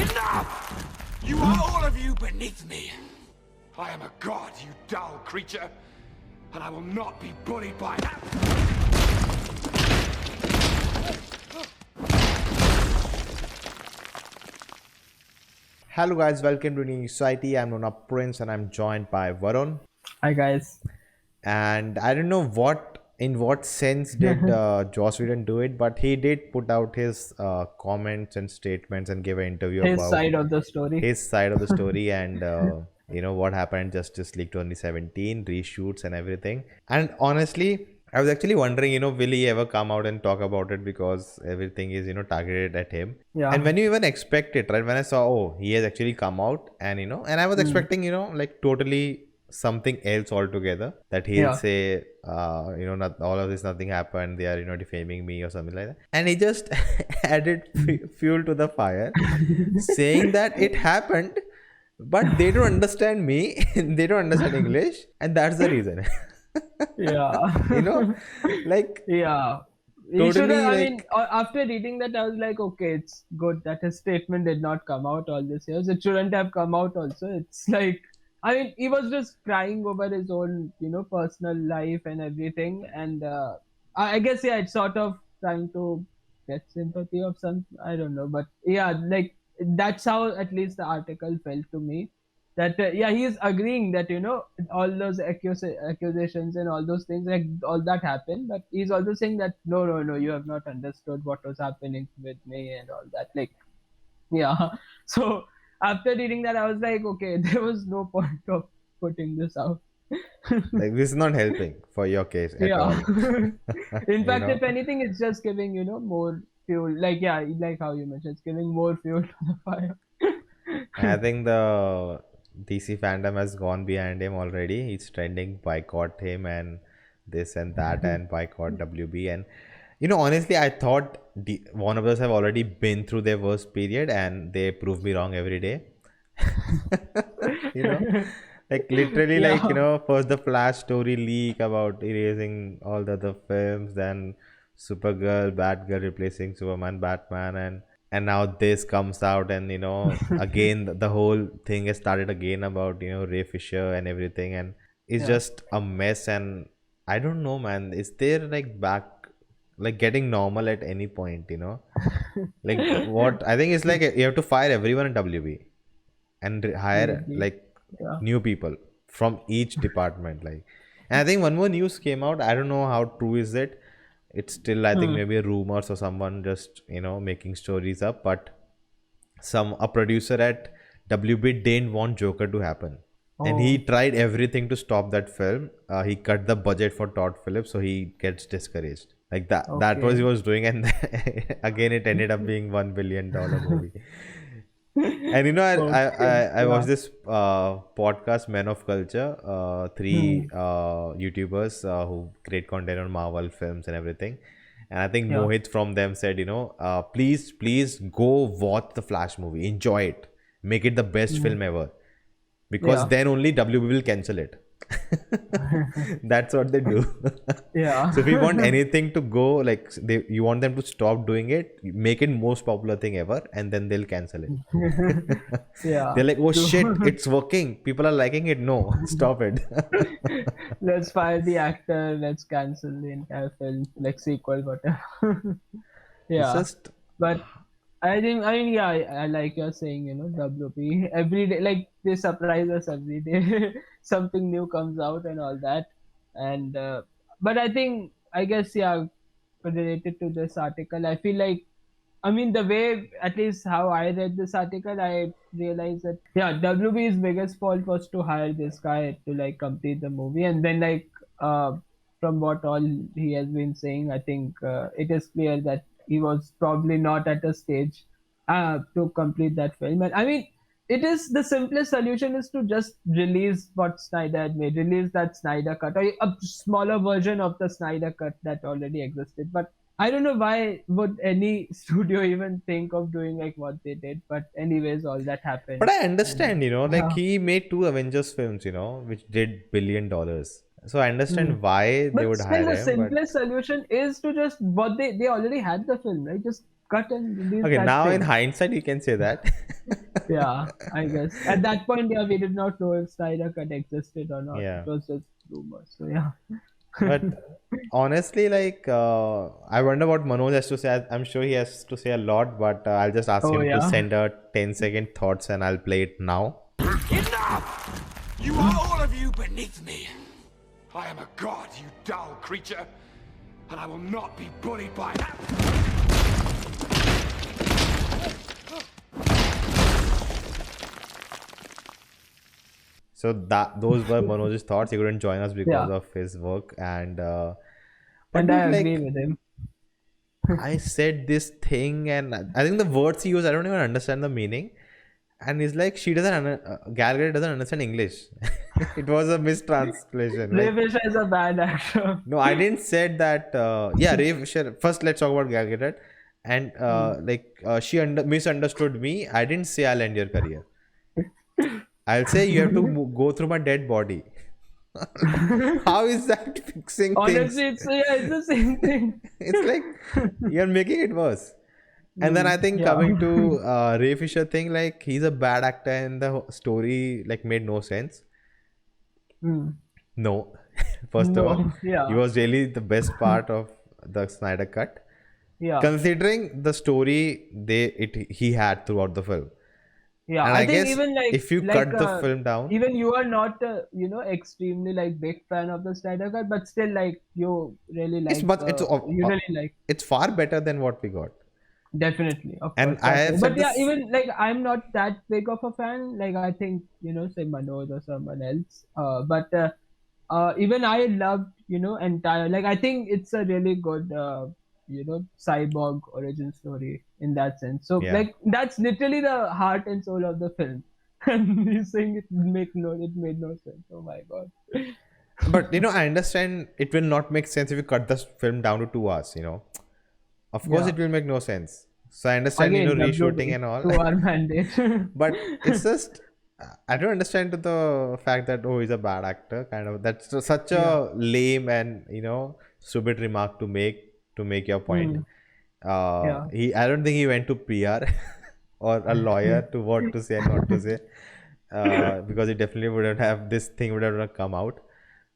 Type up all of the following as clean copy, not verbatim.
Enough! You are all of you beneath me. I am a god, you dull creature, and I will not be bullied by that. Hello guys, welcome to New Society. I'm Nona Prince and I'm joined by Varun. Hi guys. And I don't know in what sense did Joss Whedon do it, but he did put out his comments and statements and give an interview His about side of the story. his side of the story and what happened in Justice League 2017, reshoots and everything. And honestly, I was actually wondering, will he ever come out and talk about it, because everything is, targeted at him. Yeah. And when you even expect it, right? When I saw, oh, he has actually come out and, and I was expecting, like totally something else altogether, that he'll say, not all of this, nothing happened. They are, defaming me or something like that. And he just added fuel to the fire, saying that it happened, but they don't understand me. They don't understand English. And that's the reason. Yeah. Like, yeah. Totally, I mean, after reading that, I was like, okay, it's good that his statement did not come out all these years. It shouldn't have come out also. It's like, I mean, he was just crying over his own, personal life and everything. And I guess, it's sort of trying to get sympathy of some, I don't know. But yeah, like, that's how at least the article felt to me. That he is agreeing that all those accusations and all those things, like all that happened, but he's also saying that no, you have not understood what was happening with me and all that. Like, so after reading that, I was like, okay, there was no point of putting this out. Like, this is not helping for your case at all. In fact, if anything, it's just giving more fuel. Like how you mentioned, it's giving more fuel to the fire. I think the DC fandom has gone behind him already. He's trending, boycott him and this and that, and boycott WB. And honestly, I thought Warner Bros. Have already been through their worst period, and they prove me wrong every day. Like literally, first the Flash story leak about erasing all the other films, then Supergirl, Batgirl replacing Superman, Batman, and now this comes out, and again the whole thing has started again about Ray Fisher and everything, and it's just a mess. And I don't know, man, is there like getting normal at any point? Like what I think is like you have to fire everyone in WB and hire new people from each department. Like, and I think one more news came out, I don't know how true is it. It's still, I think, maybe rumors or someone just, making stories up. But a producer at WB didn't want Joker to happen. And he tried everything to stop that film. He cut the budget for Todd Phillips, so he gets discouraged. Like that was he was doing. And again, it ended up being $1 billion movie. And I watched this podcast, Men of Culture, 3 YouTubers who create content on Marvel films and everything. And I think Mohit from them said, please go watch the Flash movie, enjoy it, make it the best film ever, because then only WB will cancel it. That's what they do. So if you want anything to go, like you want them to stop doing it, make it most popular thing ever, and then they'll cancel it. They're like, oh shit, it's working, people are liking it, no, stop it. Let's fire the actor, let's cancel the entire film, like sequel, whatever. But I like you're saying, WB every day, like they surprise us every day. Something new comes out and all that. And but I guess related to this article, I feel like, I mean, the way, at least how I read this article, I realized that WB's biggest fault was to hire this guy to like complete the movie. And then from what all he has been saying, I think it is clear that he was probably not at a stage to complete that film. And I mean, it is the simplest solution is to just release what Snyder had made, release that Snyder cut, or a smaller version of the Snyder cut that already existed. But I don't know why would any studio even think of doing like what they did. But anyways, all that happened. But I understand, like he made 2 Avengers films, which did $1 billion. So I understand why they would hire him. But still, the simplest solution is to just what they already had the film, right? Just cut and release. Okay, that now thing. in hindsight, you can say that. Yeah, I guess at that point, yeah, we did not know if Snyder Cut existed or not. It Yeah. was just rumors. So yeah. But honestly, like, I wonder what Manoj has to say. I'm sure he has to say a lot, but I'll just ask Oh him to yeah. send a 10-second thoughts and I'll play it now. Enough! You are all of you beneath me. I am a god, you dull creature, and I will not be bullied by that. So that those were Manoj's thoughts. He couldn't join us because Yeah, of his work. And but and dude, I agree like, with him. I said this thing, and I think the words he used, I don't even understand the meaning. And he's like, she doesn't, Gal Gadot doesn't understand English. It was a mistranslation. Ray Like, Fisher is a bad actor. no, I didn't said that. Yeah, Ray Fisher. First, let's talk about Gal Gadot. And she misunderstood me. I didn't say I'll end your career. I'll say you have to go through my dead body. How is that fixing things? Honestly, it's the same thing. It's like you're making it worse. And then I think Yeah. coming to Ray Fisher thing, like he's a bad actor and the story like made no sense. Hmm. No, first of all, No. he Yeah. was really the best part of the Snyder Cut, Yeah. considering the story he had throughout the film. Yeah. And I I think guess even if you cut the film down, even you are not extremely like big fan of the Snyder Cut, but still like you really it's like but it's you really like. it's far better than what we got. Definitely, of And course, I that's have it. said But yeah, this. even like I'm not that big of a fan. Like I think say Manoj or someone else. But even I loved entire. Like I think it's a really good cyborg origin story in that sense. So Yeah. like that's literally the heart and soul of the film. And he's saying it made no sense. Oh my god. But I understand it will not make sense if you cut the film down to 2 hours. Of course, Yeah. it will make no sense. So I understand, Again, reshooting WB and all. to our mandate. But it's just, I don't understand the fact that, oh, he's a bad actor. Kind of, that's such Yeah. a lame and, stupid remark to make your point. Hmm. Yeah. I don't think he went to PR or a lawyer to what to say and not to say. Because it definitely wouldn't have, this thing would have not come out.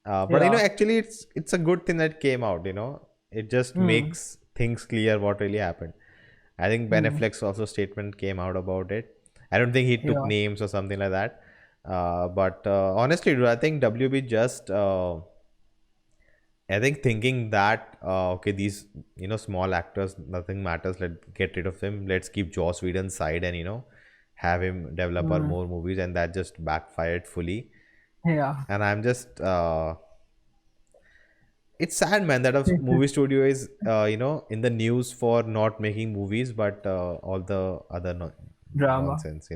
But Yeah. actually, it's a good thing that came out. It just Hmm. makes things clear what really happened. I think Ben Hmm. Affleck's also statement came out about it. I don't think he took Yeah. names or something like that. But honestly, dude, I think WB just, I think thinking that, okay, these, small actors, nothing matters. Let's get rid of him. Let's keep Joss Whedon's side and, have him develop our Hmm. more movies. And that just backfired fully. Yeah. And I'm just, it's sad, man, that a movie studio is, in the news for not making movies, but all the other Drama. nonsense,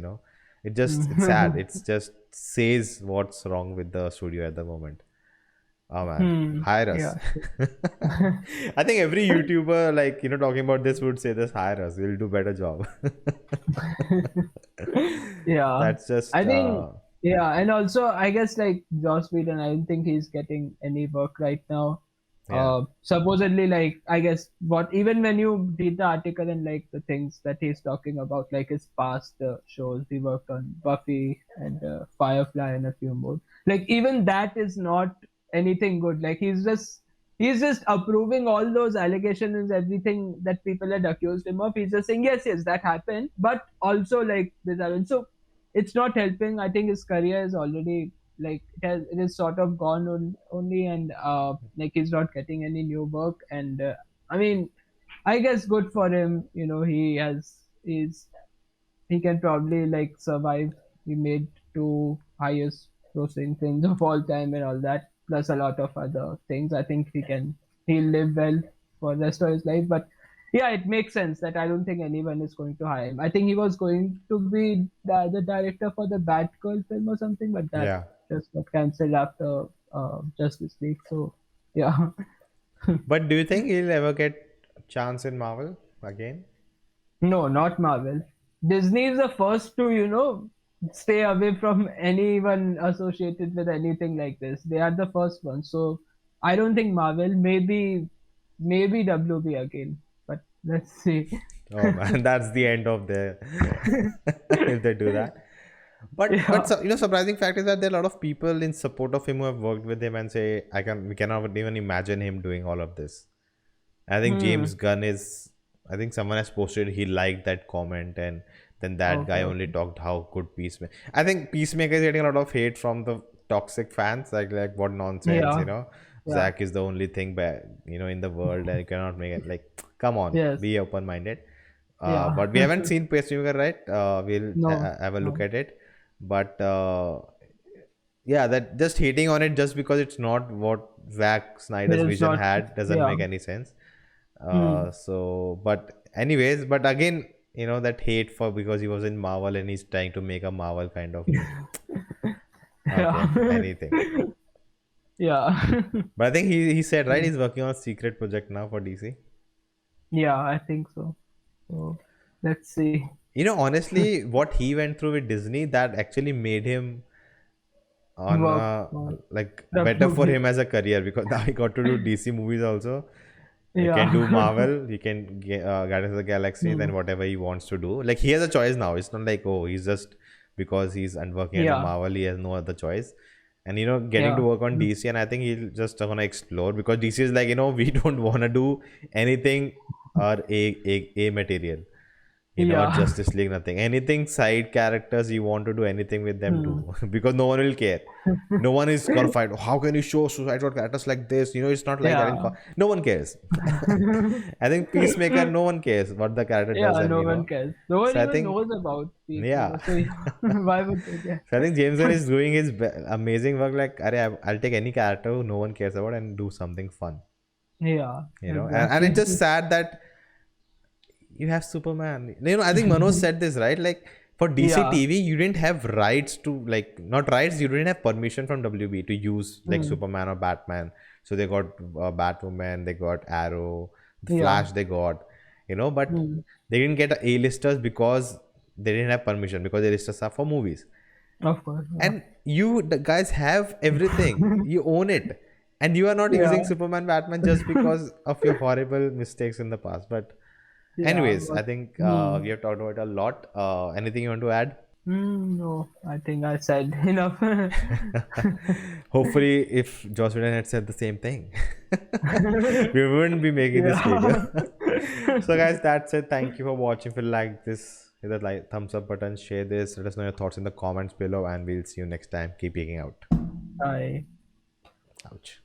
it's sad. It's just says what's wrong with the studio at the moment. Oh man, Hmm. hire us. Yeah. I think every YouTuber, like, talking about this would say this, hire us. We'll do better job. Yeah. That's just, I think yeah, and also I guess like Joss Whedon, I don't think he's getting any work right now. yeah, Supposedly, like I guess what even when you read the article and like the things that he's talking about, like his past shows, he worked on Buffy and Firefly and a few more. Like even that is not anything good. Like he's just approving all those allegations and everything that people had accused him of. He's just saying yes, that happened, but also like this happened. So it's not helping. I think his career is already like it is sort of gone only, and like he's not getting any new work. And I mean, I guess good for him. He can probably like survive. He made two highest grossing films of all time and all that, plus a lot of other things. I think he'll live well for the rest of his life. But yeah, it makes sense that I don't think anyone is going to hire him. I think he was going to be the director for the Batgirl film or something, but that yeah. just got cancelled after Justice League. So yeah. But do you think he'll ever get a chance in Marvel again? No, not Marvel. Disney is the first to, stay away from anyone associated with anything like this. They are the first ones. So I don't think Marvel, maybe WB again. But let's see. Oh man, that's the end of the if they do that. Yeah. Surprising fact is that there are a lot of people in support of him who have worked with him and say, we cannot even imagine him doing all of this. I think Hmm. James Gunn is, I think someone has posted he liked that comment, and then that Okay. guy only Okay. talked how good Peacemaker. I think Peacemaker is getting a lot of hate from the toxic fans, like what nonsense, Yeah. Yeah. Zack is the only thing, in the world, and you cannot make it. Like, come on, Yes. be open minded. Yeah. But we haven't seen Peacemaker, right? We'll No. have a look No. at it. But yeah, that just hating on it just because it's not what Zack Snyder's It's vision not. had doesn't Yeah. make any sense. Hmm. But anyways, but again, that hate for because he was in Marvel and he's trying to make a Marvel kind of movie. Okay, Yeah. anything. Yeah. But I think he said, right, he's working on a secret project now for DC. Yeah. I think so. So let's see. Honestly, what he went through with Disney, that actually made him on Work on like better for WB. him as a career, because now he got to do DC movies also. He can do Yeah. Marvel, he can get Guardians of the Galaxy, Hmm. then whatever he wants to do. Like, he has a choice now. It's not like, oh, he's just because he's working under Yeah. Marvel, he has no other choice. And getting to Yeah. work on Hmm. DC, and I think he'll just gonna explore, because DC is like, we don't wanna do anything or a material. Yeah. Justice League, nothing. Anything side characters you want to do anything with them, Hmm. do. Because no one will care. No one is gonna fight. How can you show Suicide Squad characters like this? It's not like that in Yeah. no one cares. I think Peacemaker, no one cares what the character does, Yeah. and No one cares. No one So I even think, knows about yeah. Peacemaker. So yeah, why would they care? So I think James Gunn is doing his amazing work. Like, I'll take any character who no one cares about and do something fun. Yeah. And it's Exactly. just sad that you have Superman. I think Manoj said this, right? Like, for DC Yeah. TV, you didn't have rights to, like, not rights, you didn't have permission from WB to use like Hmm. Superman or Batman. So they got Batwoman, they got Arrow, the Yeah. Flash, they got, but Hmm. they didn't get A-listers because they didn't have permission, because A-listers are for movies. Of course. Yeah. And the guys have everything, you own it. And you are not Yeah. using Superman, Batman just because of your horrible mistakes in the past. But Yeah. anyways, I But. think Hmm. we have talked about it a lot. Anything you want to add? No, I think I said enough. Hopefully, if Joss Whedon had said the same thing, we wouldn't be making this video. Yeah. So, guys, that's it. Thank you for watching. If you like this, hit the thumbs up button, share this, let us know your thoughts in the comments below, and we'll see you next time. Keep geeking out. I Ouch.